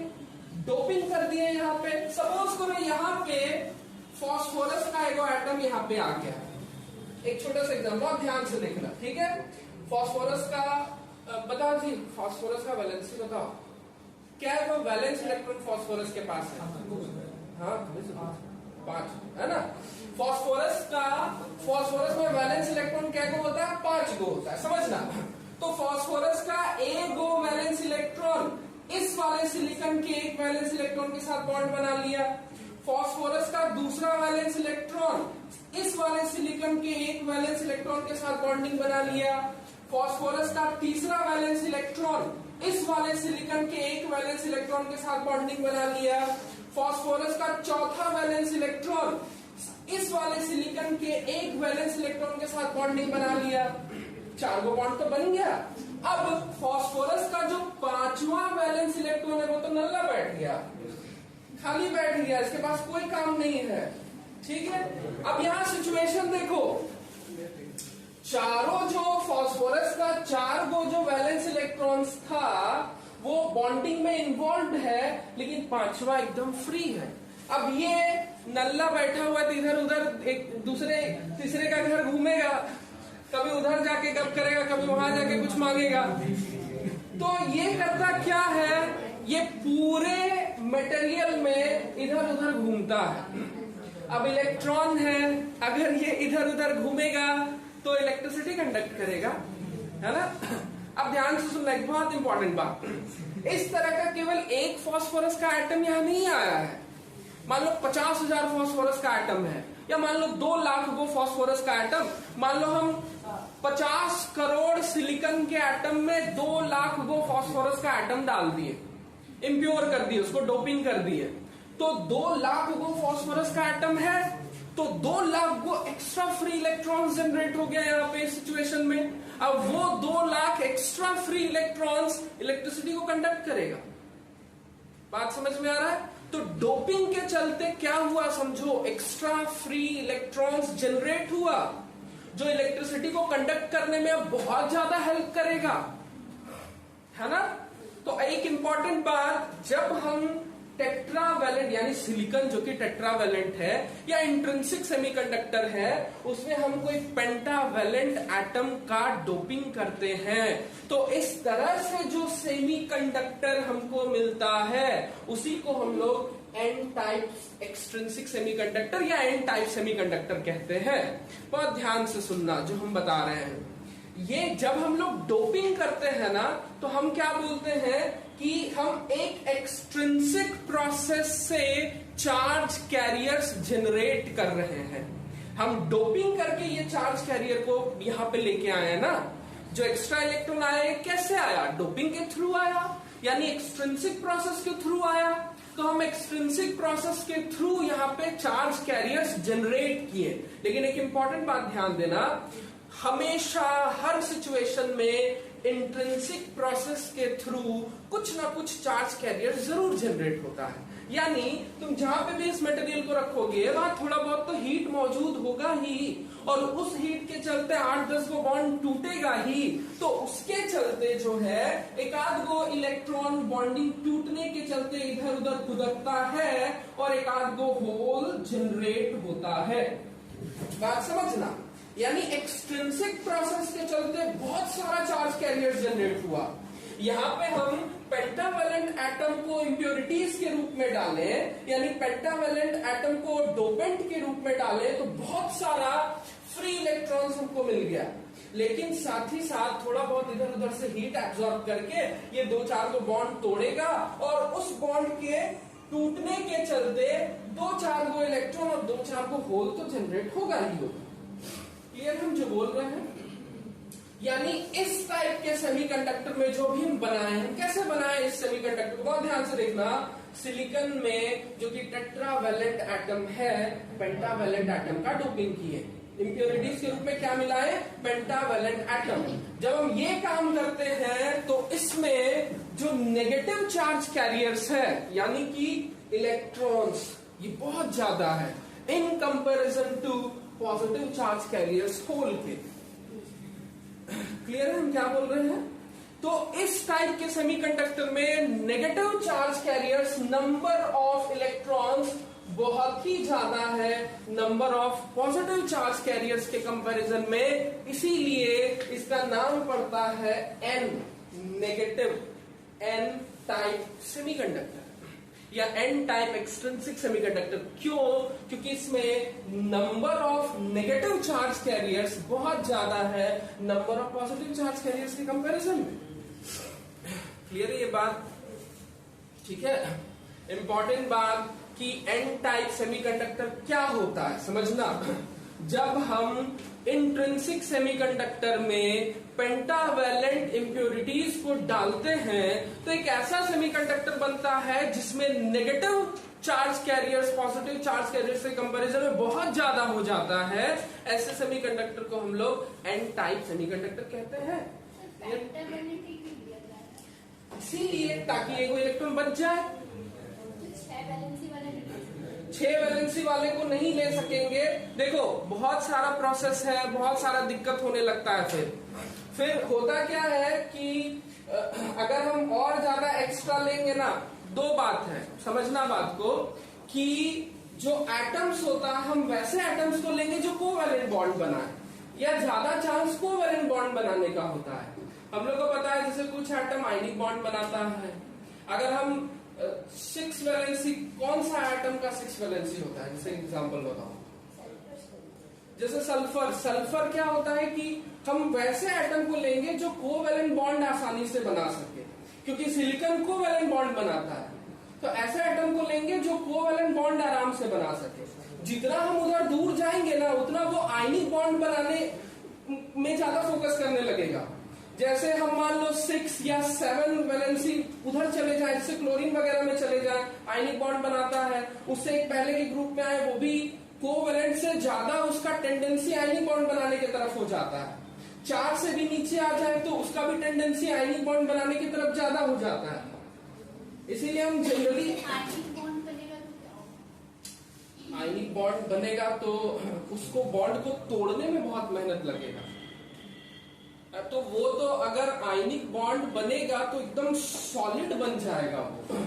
Speaker 1: डोपिंग कर दिए। यहाँ पे सपोज करो यहाँ पे फास्फोरस का एक एटम यहाँ पे आ गया, एक छोटा सा एग्जाम्पल, बहुत ध्यान से देखना, ठीक है। फास्फोरस का बताओ जी, फास्फोरस का वैलेंसी बताओ, क्या है वो वैलेंस इलेक्ट्रॉन फास्फोरस के पास है? हाँ 5 है ना। फास्फोरस में वैलेंस इलेक्ट्रॉन क्या को होता है? 5 गो होता है, समझना। तो फास्फोरस का एक गो वैलेंस इलेक्ट्रॉन इस वाले सिलिकॉन के एक वैलेंस इलेक्ट्रॉन के साथ बॉन्ड बना लिया। फास्फोरस का दूसरा वैलेंस इलेक्ट्रॉन इस वाले सिलिकॉन के एक वैलेंस इलेक्ट्रॉन के साथ बॉन्डिंग बना लिया। फास्फोरस का तीसरा वैलेंस इलेक्ट्रॉन इस वाले सिलिकॉन के एक वैलेंस इलेक्ट्रॉन के साथ बॉन्डिंग बना लिया। फास्फोरस का चौथा वैलेंस इलेक्ट्रॉन इस वाले सिलिकॉन के एक वैलेंस इलेक्ट्रॉन के साथ बॉन्डिंग बना लिया। 4 गो बॉन्ड तो बन गया। अब फास्फोरस का जो 5वां वैलेंस इलेक्ट्रॉन है वो तो नल्ला बैठ गया, खाली बैठ गया, इसके पास कोई काम नहीं है, ठीक है। अब यहाँ सिचुएशन देखो, चारों जो फास्फोरस का 4 गो जो वैलेंस इलेक्ट्रॉन्स था वो बॉन्डिंग में इन्वॉल्व है, लेकिन 5वां एकदम फ्री है। अब ये नल्ला बैठा हुआ है, इधर उधर एक दूसरे तीसरे का घर घूमेगा, कभी उधर जाके गप करेगा, कभी वहां जाके कुछ मांगेगा। तो ये करता क्या है, ये पूरे मटेरियल में इधर उधर घूमता है। अब इलेक्ट्रॉन है, अगर ये इधर उधर घूमेगा तो इलेक्ट्रिसिटी कंडक्ट करेगा, है ना। अब ध्यान से सुनना, एक बहुत इंपॉर्टेंट बात, इस तरह का केवल एक फास्फोरस का एटम यहाँ नहीं आया है। मान लो 50,000 फास्फोरस का एटम है, या मान लो 2 लाख गो फास्फोरस का एटम। मान लो हम 50 करोड़ सिलिकॉन के एटम में 2 लाख गो फास्फोरस का एटम डाल दिए, इम्प्योर कर दिए, उसको डोपिंग कर दिए, तो 2 लाख गो फास्फोरस का एटम है, तो 2 लाख गो एक्स्ट्रा फ्री इलेक्ट्रॉन्स जनरेट हो गया यहाँ पे इस सिचुएशन में। अब वो 2 lakh extra free electrons electricity को कंडक्ट करेगा। बात समझ में आ रहा है? तो डोपिंग के चलते क्या हुआ समझो, एक्स्ट्रा फ्री इलेक्ट्रॉन्स जनरेट हुआ जो इलेक्ट्रिसिटी को कंडक्ट करने में अब बहुत ज्यादा हेल्प करेगा, है ना। तो एक इंपॉर्टेंट बात, जब हम टेट्रावैलेंट यानी सिलिकॉन जो कि टेट्रावैलेंट है या इंट्रिंसिक सेमीकंडक्टर है, उसमें हम कोई पेंटावैलेंट एटम का डोपिंग करते हैं, तो इस तरह से जो सेमीकंडक्टर हमको मिलता है उसी को हम लोग एन टाइप एक्सट्रिंसिक सेमीकंडक्टर या एन टाइप सेमीकंडक्टर कहते हैं। बहुत ध्यान से सुनना जो हम बता रहे हैं। ये जब हम लोग डोपिंग करते हैं ना, तो हम क्या बोलते हैं कि हम एक एक्सट्रिंसिक प्रोसेस से चार्ज कैरियर्स जनरेट कर रहे हैं। हम डोपिंग करके ये चार्ज कैरियर को यहां पे लेके आए हैं ना। जो एक्स्ट्रा इलेक्ट्रॉन आया कैसे आया? डोपिंग के थ्रू आया, यानी एक्सट्रिंसिक प्रोसेस के थ्रू आया। तो हम एक्सट्रिंसिक प्रोसेस के थ्रू यहाँ पे चार्ज कैरियर्स जनरेट किए। लेकिन एक इंपॉर्टेंट बात ध्यान देना, हमेशा हर सिचुएशन में इंट्रिंसिक प्रोसेस के थ्रू कुछ ना कुछ चार्ज कैरियर जरूर जनरेट होता है। यानी तुम जहां पे भी इस मटेरियल को रखोगे वहां थोड़ा बहुत तो हीट मौजूद होगा ही, और उस हीट के चलते 8-10 गो बॉन्ड टूटेगा ही। तो उसके चलते जो है एक आध गो इलेक्ट्रॉन बॉन्डिंग टूटने के चलते इधर उधर खुदकता है और एक आध गो होल जनरेट होता है। बात समझना, यानी एक्सट्रिंसिक प्रोसेस के चलते बहुत सारा चार्ज कैरियर जनरेट हुआ। यहाँ पे हम पेंटावैलेंट एटम को इंप्योरिटीज के रूप में डालें, यानी पेंटावैलेंट एटम को डोपेंट के रूप में डालें, तो बहुत सारा फ्री इलेक्ट्रॉन्स हमको मिल गया। लेकिन साथ ही साथ थोड़ा बहुत इधर उधर से हीट एब्जॉर्ब करके ये 2-4 को बॉन्ड तोड़ेगा, और उस बॉन्ड के टूटने के चलते 2-4 को इलेक्ट्रॉन और 2-4 को होल तो जनरेट होगा ही होगा। क्लियर हम जो बोल रहे हैं? यानी इस टाइप के सेमीकंडक्टर में जो भी हम बनाए हैं, कैसे बनाए इस सेमीकंडक्टर को बहुत ध्यान से देखना। सिलिकॉन में जो कि टेट्रावैलेंट एटम है, पेंटावैलेंट एटम का डोपिंग किए। इंप्योरिटीज के रूप में क्या मिलाए? Pentavalent atom. जब हम ये काम करते हैं तो इसमें जो नेगेटिव चार्ज कैरियर्स है, यानी कि इलेक्ट्रॉन्स, ये बहुत ज्यादा है in comparison to positive charge carriers hole के। क्लियर है हम क्या बोल रहे हैं? तो इस टाइप के सेमीकंडक्टर में negative charge carriers, number of electrons बहुत ही ज्यादा है number of positive charge carriers के कंपैरिजन में, इसीलिए इसका नाम पड़ता है N negative, N type semiconductor या एन टाइप एक्सट्रिंसिक सेमीकंडक्टर। क्यों? क्योंकि इसमें number of negative charge carriers बहुत ज्यादा है number of positive charge carriers के कंपैरिजन में। क्लियर है ये बात? ठीक है। इंपॉर्टेंट बात कि एन टाइप सेमीकंडक्टर क्या होता है समझना। जब हम इंट्रिंसिक सेमीकंडक्टर में पेंटावैलेंट इंप्योरिटीज को डालते हैं तो एक ऐसा सेमीकंडक्टर बनता है जिसमें negative charge carriers positive charge carriers के कंपैरिजन में बहुत ज्यादा हो जाता है। ऐसे सेमीकंडक्टर को हम लोग एन टाइप सेमीकंडक्टर कहते हैं। इसीलिए ताकि एक इलेक्ट्रॉन बच जाए। 6 वैलेंसी वाले को नहीं ले सकेंगे। देखो बहुत सारा प्रोसेस है, बहुत सारा दिक्कत होने लगता है। फिर होता क्या है कि अगर हम और ज्यादा एक्स्ट्रा लेंगे ना, 2 बात है समझना बात को, कि जो एटम्स होता है हम वैसे एटम्स को लेंगे जो कोवैलेंट बॉन्ड बनाए, या ज्यादा चांस कोवैलेंट बॉन्ड बनाने का होता है। हम लोग को पता है जैसे कुछ एटम आयनिक बॉन्ड बनाता है। अगर हम 6 वैलेंसी, कौन सा एटम का 6 वैलेंसी होता है? जैसे एग्जांपल बताओ, जैसे सल्फर। सल्फर क्या होता है कि हम वैसे एटम को लेंगे जो कोवैलेंट बॉन्ड आसानी से बना सके, क्योंकि सिलिकॉन कोवैलेंट बॉन्ड बनाता है। तो ऐसे एटम को लेंगे जो कोवैलेंट बॉन्ड आराम से बना सके। जितना हम उधर दूर जाएंगे ना, उतना वो आयनिक बॉन्ड बनाने में ज्यादा फोकस करने लगेगा। जैसे हम मान लो 6 या 7 वैलेंसी उधर चले जाए, जैसे क्लोरीन वगैरह में चले जाए, आयनिक बॉन्ड बनाता है, उससे एक पहले के ग्रुप में आए वो भी कोवैलेंट से ज्यादा उसका टेंडेंसी आयनिक बॉन्ड बनाने की तरफ हो जाता है। 4 से भी नीचे आ जाए तो उसका भी टेंडेंसी आयनिक बॉन्ड बनाने की तरफ ज्यादा हो जाता है। इसीलिए हम जनरली आयनिक बॉन्ड बनेगा तो उसको बॉन्ड को तोड़ने में बहुत मेहनत लगेगा। तो वो तो अगर आयनिक बॉन्ड बनेगा तो एकदम सॉलिड बन जाएगा, वो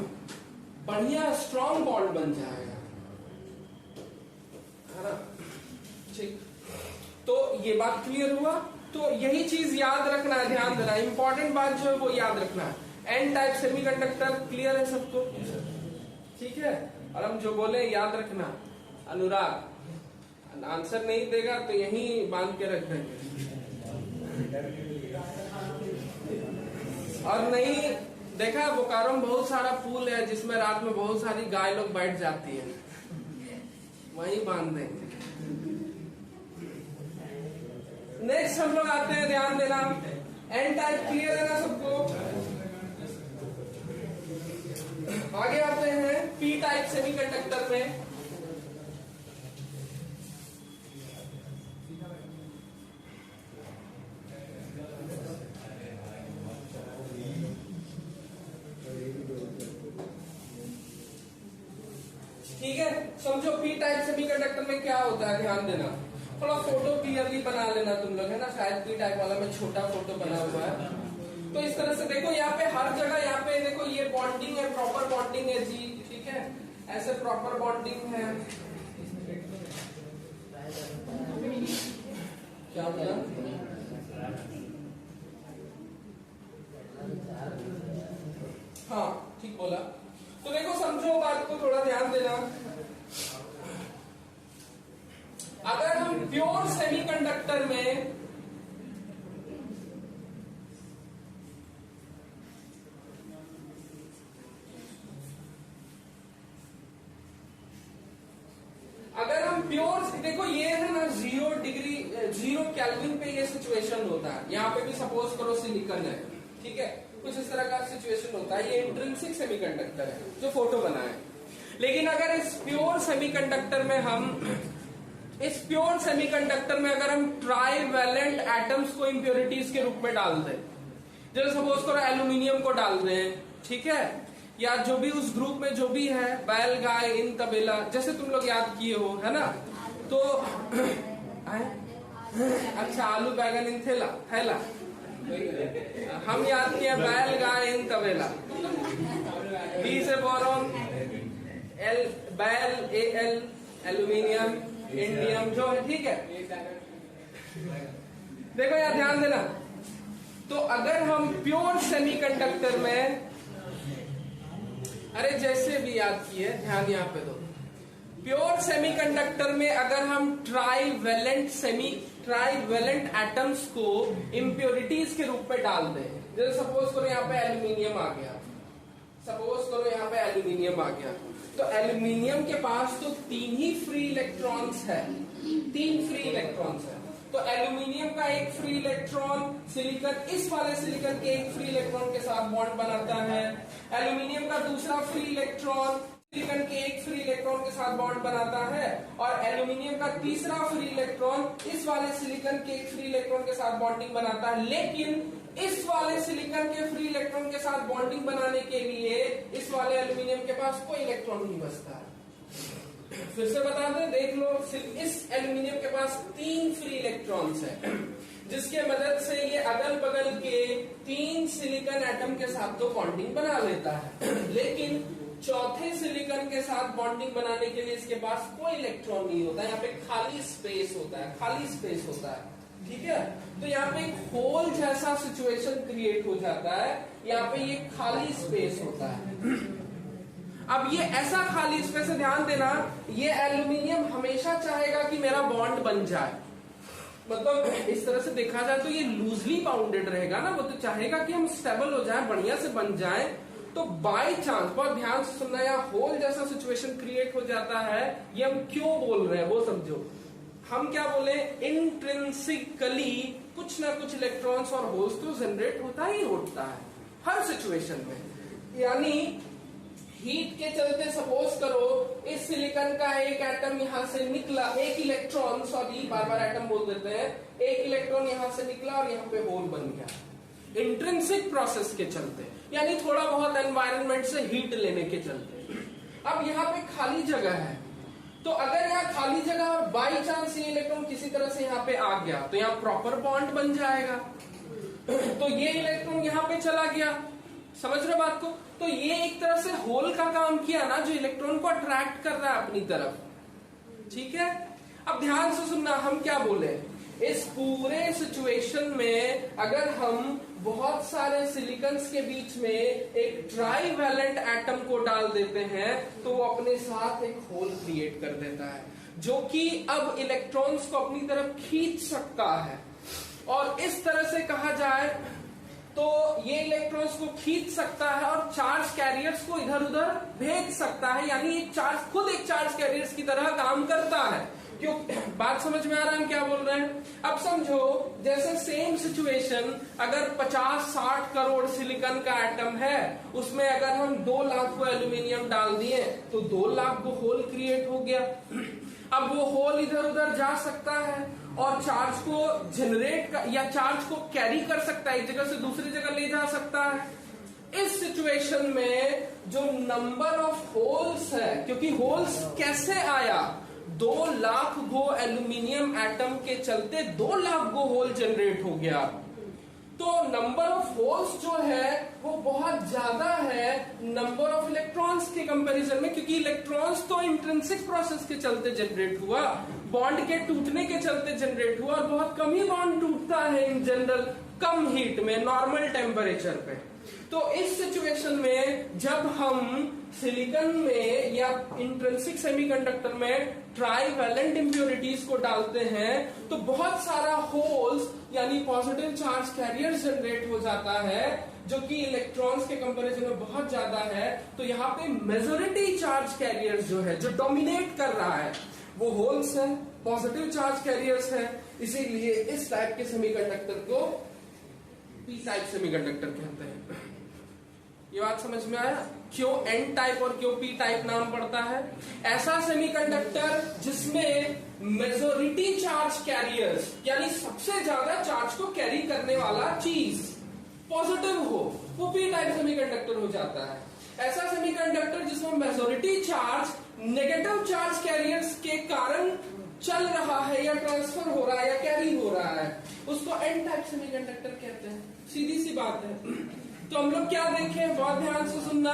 Speaker 1: बढ़िया स्ट्रॉन्ग बॉन्ड बन जाएगा, है ना। ठीक, तो ये बात क्लियर हुआ। तो यही चीज याद रखना है, ध्यान देना, इंपॉर्टेंट बात जो है वो याद रखना है। एन टाइप सेमीकंडक्टर क्लियर है सबको? ठीक है। और हम जो बोले याद रखना। अनुराग आंसर नहीं देगा तो यहीं बांध के रख देंगे, और नहीं देखा बोकारो में बहुत सारा पूल है जिसमें रात में बहुत सारी गाय लोग बैठ जाती है, वहीं बांध देंगे। नेक्स्ट हम लोग आते हैं, ध्यान देना, एन टाइप क्लियर है ना सबको? आगे आते हैं पी टाइप सेमीकंडक्टर में। ठीक है, समझो पी टाइप सेमीकंडक्टर में क्या होता है, ध्यान देना। थोड़ा फोटो क्लियरली बना लेना तुम लोग, है ना, शायद पी टाइप वाला में छोटा फोटो बना हुआ है। तो इस तरह से देखो, यहाँ पे हर जगह, यहाँ पे देखो ये बॉन्डिंग है, प्रॉपर बॉन्डिंग है जी, ठीक है, ऐसे प्रॉपर बॉन्डिंग है। क्या बोला? हाँ ठीक बोला। तो देखो समझो बात को, थोड़ा ध्यान देना। अगर हम प्योर सेमीकंडक्टर में प्योर, देखो ये है ना 0 डिग्री 0 केल्विन पे ये सिचुएशन होता है। यहाँ पे भी सपोज करो सिलिकॉन है, ठीक है, कुछ इस तरह का सिचुएशन होता है। ये इंट्रिंसिक सेमीकंडक्टर है जो फोटो बना है। लेकिन अगर इस प्योर सेमीकंडक्टर में अगर हम ट्राईवैलेंट एटम्स को इंप्योरिटीज के रूप में डाल दें, जैसे सपोज करो एल्यूमिनियम को डाल दें, ठीक है, या जो भी उस ग्रुप में जो भी है, बैल गाय इन तबेला, जैसे तुम लोग याद किए हो, है ना। तो अच्छा, आलू बैगन इन थैला हम याद किए, बैल गाय इन तबेला, बी से बोरोन, एल बैल एल, एल्यूमिनियम इंडियम जो है, ठीक है। देखो यार ध्यान देना, तो अगर हम प्योर सेमीकंडक्टर में, अरे जैसे भी याद किए, ध्यान यहाँ पे दो, प्योर सेमीकंडक्टर में अगर हम ट्राईवैलेंट एटम्स को इंप्योरिटीज के रूप में डाल दें, जैसे सपोज करो यहाँ पे एल्यूमिनियम आ गया, तो एल्यूमिनियम के पास तो 3 ही फ्री इलेक्ट्रॉन्स है, 3 फ्री इलेक्ट्रॉन्स है। तो एल्यूमिनियम का एक फ्री इलेक्ट्रॉन सिलिकॉन, इस वाले सिलिकॉन के एक फ्री इलेक्ट्रॉन के साथ बॉन्ड बनाता है। एल्यूमिनियम का दूसरा फ्री इलेक्ट्रॉन सिलिकॉन के एक फ्री इलेक्ट्रॉन के साथ बॉन्ड बनाता है, और एल्यूमिनियम का तीसरा फ्री इलेक्ट्रॉन इस वाले सिलिकॉन के एक फ्री इलेक्ट्रॉन के साथ बॉन्डिंग बनाता है। लेकिन इस वाले सिलिकॉन के फ्री इलेक्ट्रॉन के साथ बॉन्डिंग बनाने के लिए इस वाले एल्यूमिनियम के पास कोई इलेक्ट्रॉन नहीं बचता है। फिर से बता दें, देख लो, इस एल्यूमिनियम के पास 3 फ्री इलेक्ट्रॉन्स है, जिसके मदद से ये अगल बगल के 3 सिलिकॉन एटम के साथ तो बॉन्डिंग बना लेता है, लेकिन चौथे सिलिकॉन के साथ बॉन्डिंग बनाने के लिए इसके पास कोई इलेक्ट्रॉन नहीं होता। यहाँ पे खाली स्पेस होता है, ठीक है। तो यहाँ पे एक होल जैसा सिचुएशन क्रिएट हो जाता है, यहाँ पे ये खाली स्पेस होता है। अब ये ऐसा खाली स्पेस है, ध्यान देना, ये एल्यूमिनियम हमेशा चाहेगा कि मेरा बॉन्ड बन जाए, मतलब इस तरह से देखा जाए तो ये लूजली बाउंडेड रहेगा ना, वो तो चाहेगा कि हम स्टेबल हो जाए, बढ़िया से बन जाए। तो बाय चांस, बहुत ध्यान से सुनना, यहाँ होल जैसा सिचुएशन क्रिएट हो जाता है। ये हम क्यों बोल रहे हैं वो समझो। हम क्या बोले, इंट्रिंसिकली कुछ ना कुछ इलेक्ट्रॉन्स और होल्स तो जनरेट होता ही होता है हर सिचुएशन में। यानी हीट के चलते सपोज करो इस सिलिकॉन का एक एटम यहां से निकला, एक इलेक्ट्रॉन, सॉरी बार बार एटम बोल देते हैं, एक इलेक्ट्रॉन यहां से निकला और यहां पे होल बन गया इंट्रिंसिक प्रोसेस के चलते, यानी थोड़ा बहुत एनवायरनमेंट से हीट लेने के चलते। अब यहाँ पे खाली जगह है, तो अगर यहाँ खाली जगह और बाई चांस ये इलेक्ट्रॉन किसी तरह से यहाँ पे आ गया तो यहाँ प्रॉपर बॉन्ड बन जाएगा, तो ये इलेक्ट्रॉन यहाँ पे चला गया, समझ रहे बात को? तो ये एक तरह से होल का काम किया ना, जो इलेक्ट्रॉन को अट्रैक्ट कर रहा है अपनी तरफ, ठीक है। अब ध्यान से सुनना, हम क्या बोले, इस पूरे सिचुएशन में अगर हम बहुत सारे सिलिकॉन्स के बीच में एक ट्राईवैलेंट एटम को डाल देते हैं तो वो अपने साथ एक होल क्रिएट कर देता है, जो कि अब इलेक्ट्रॉन्स को अपनी तरफ खींच सकता है। और इस तरह से कहा जाए तो ये इलेक्ट्रॉन्स को खींच सकता है और चार्ज कैरियर्स को इधर उधर भेज सकता है, यानी एक चार्ज खुद एक चार्ज कैरियर्स की तरह काम करता है। क्यों? बात समझ में आ रहा है हम क्या बोल रहे हैं? अब समझो जैसे सेम सिचुएशन, अगर 50-60 करोड़ सिलिकॉन का एटम है, उसमें अगर हम 2 लाख को एल्यूमिनियम डाल दिए तो 2 लाख को होल क्रिएट हो गया। अब वो होल इधर उधर जा सकता है और चार्ज को जनरेट या चार्ज को कैरी कर सकता है, एक जगह से दूसरी जगह ले जा सकता है। इस सिचुएशन में जो नंबर ऑफ होल्स है, क्योंकि होल्स कैसे आया, 2 लाख गो एल्यूमिनियम एटम के चलते 2 लाख गो होल जनरेट हो गया, तो नंबर ऑफ होल्स जो है वो बहुत ज्यादा है नंबर ऑफ इलेक्ट्रॉन्स के कंपैरिजन में, क्योंकि इलेक्ट्रॉन्स तो इंट्रिंसिक प्रोसेस के चलते जनरेट हुआ, बॉन्ड के टूटने के चलते जनरेट हुआ, और बहुत कम ही बॉन्ड टूटता है इन जनरल, कम हीट में, नॉर्मल टेम्परेचर पे। तो इस सिचुएशन में जब हम सिलिकॉन में या इंट्रिंसिक सेमीकंडक्टर में ट्राईवैलेंट इंप्योरिटीज को डालते हैं तो बहुत सारा होल्स यानी पॉजिटिव चार्ज कैरियर्स जनरेट हो जाता है, जो कि इलेक्ट्रॉन्स के कंपैरिजन में बहुत ज्यादा है। तो यहाँ पे मेजॉरिटी चार्ज कैरियर्स जो है, जो डोमिनेट कर रहा है, वो होल्स है, पॉजिटिव चार्ज कैरियर्स है। इसीलिए इस टाइप के सेमीकंडक्टर को पी टाइप सेमीकंडक्टर कहते हैं। ये बात समझ में आया क्यों एन टाइप और क्यों पी टाइप नाम पड़ता है? ऐसा सेमीकंडक्टर जिसमें मेजॉरिटी चार्ज कैरियर्स यानी सबसे ज्यादा चार्ज को कैरी करने वाला चीज पॉजिटिव हो, वो पी टाइप सेमीकंडक्टर हो जाता है। ऐसा सेमीकंडक्टर जिसमें majority charge negative charge carriers के कारण चल रहा है या ट्रांसफर हो रहा है या कैरी हो रहा है, उसको एन टाइप सेमीकंडक्टर कहते हैं। सीधी सी बात है। तो हम लोग क्या देखें, बहुत ध्यान से सुनना,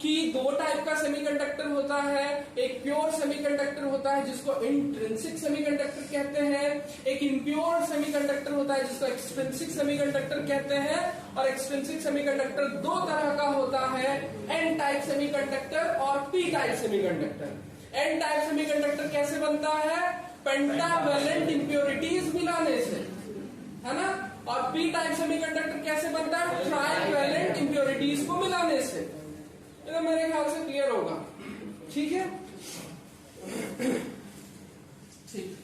Speaker 1: कि 2 टाइप का सेमीकंडक्टर होता है। एक प्योर सेमीकंडक्टर होता है जिसको इंट्रिंसिक सेमीकंडक्टर कहते हैं, एक इम्प्योर सेमीकंडक्टर होता है जिसको एक्सट्रिंसिक सेमीकंडक्टर कहते हैं। और एक्सट्रिंसिक सेमीकंडक्टर 2 तरह का होता है, एन टाइप सेमीकंडक्टर और P type semiconductor. N type semiconductor कैसे बनता है? पेंटावैलेंट इंप्योरिटीज मिलाने से, है ना। और पी टाइप सेमीकंडक्टर कैसे बनता है? ट्राईवैलेंट इंप्योरिटीज को मिलाने से। तो मेरे ख्याल से क्लियर होगा, ठीक है। ठीक,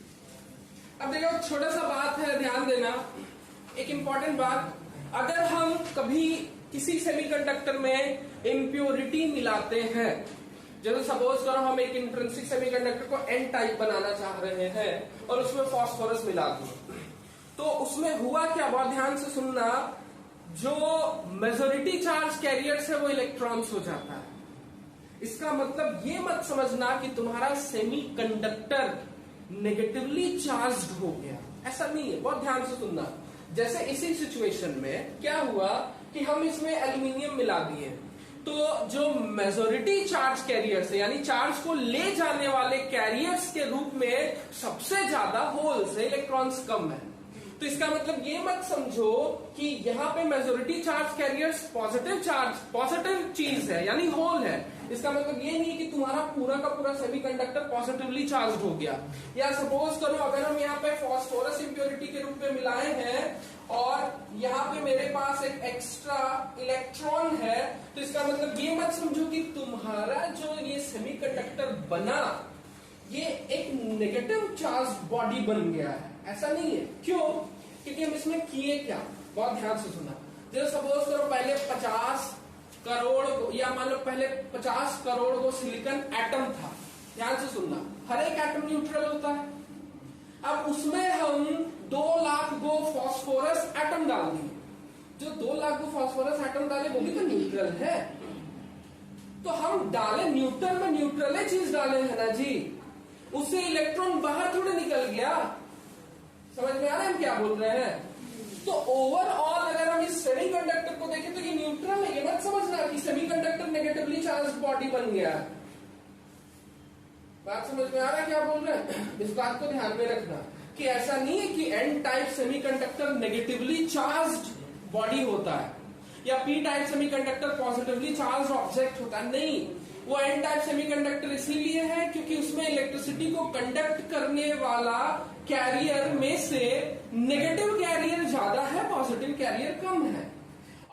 Speaker 1: अब देखो छोटा सा बात है, ध्यान देना, एक इंपॉर्टेंट बात। अगर हम कभी किसी सेमीकंडक्टर में इंप्योरिटी मिलाते हैं, जैसे सपोज करो हम एक इंट्रिंसिक सेमीकंडक्टर को एन टाइप बनाना चाह रहे हैं और उसमें फास्फोरस मिला दिए, तो उसमें हुआ क्या, बहुत ध्यान से सुनना, जो मेजॉरिटी चार्ज कैरियर्स है वो इलेक्ट्रॉन्स हो जाता है। इसका मतलब ये मत समझना कि तुम्हारा सेमीकंडक्टर नेगेटिवली चार्ज्ड हो गया, ऐसा नहीं है, बहुत ध्यान से सुनना। जैसे इसी सिचुएशन में क्या हुआ कि हम इसमें एल्यूमिनियम मिला दिए, तो जो मेजॉरिटी चार्ज कैरियर्स है यानी चार्ज को ले जाने वाले कैरियर्स के रूप में सबसे ज्यादा होल्स है, इलेक्ट्रॉन्स कम है। तो इसका मतलब ये मत समझो कि यहाँ पे मेजॉरिटी चार्ज कैरियर्स पॉजिटिव चीज है यानी होल है। इसका मतलब ये नहीं कि तुम्हारा पूरा का पूरा सेमीकंडक्टर पॉजिटिवली चार्ज हो गया। या सपोज करो अगर हम यहाँ पे फास्फोरस इंप्योरिटी के रूप में मिलाए हैं और यहाँ पे मेरे पास एक एक्स्ट्रा इलेक्ट्रॉन है, तो इसका मतलब ये मत समझो कि तुम्हारा जो ये सेमीकंडक्टर बना ये एक नेगेटिव चार्ज बॉडी बन गया है, ऐसा नहीं है। क्यों? क्योंकि हम इसमें किए क्या, बहुत ध्यान से सुना। जैसे सपोज करो पहले 50 करोड़ या मान लो पहले 50 करोड़ वो सिलिकॉन एटम था, ध्यान से सुनना, हर एक एटम न्यूट्रल होता है। अब उसमें हम 2 लाख गो फास्फोरस एटम डाल दिए, जो 2 लाख गो फास्फोरस एटम डाले वो भी तो न्यूट्रल है। तो हम डाले न्यूट्रल में न्यूट्रल चीज डाले है ना जी, उससे इलेक्ट्रॉन बाहर थोड़े निकल गया। समझ में आ रहा है हम क्या बोल रहे हैं? तो ओवरऑल अगर हम इस सेमीकंडक्टर को देखें तो ये न्यूट्रल है, ये मत समझना कि सेमीकंडक्टर नेगेटिवली चार्ज बॉडी बन गया। बात समझ में आ रहा है क्या बोल रहे हैं? इस बात को ध्यान में रखना कि ऐसा नहीं है कि N type semiconductor negatively charged body होता है या P type semiconductor positively charged object होता है। नहीं, वो एन टाइप सेमीकंडक्टर इसीलिए है क्योंकि उसमें इलेक्ट्रिसिटी को कंडक्ट करने वाला कैरियर में से नेगेटिव कैरियर ज्यादा है, पॉजिटिव कैरियर कम है।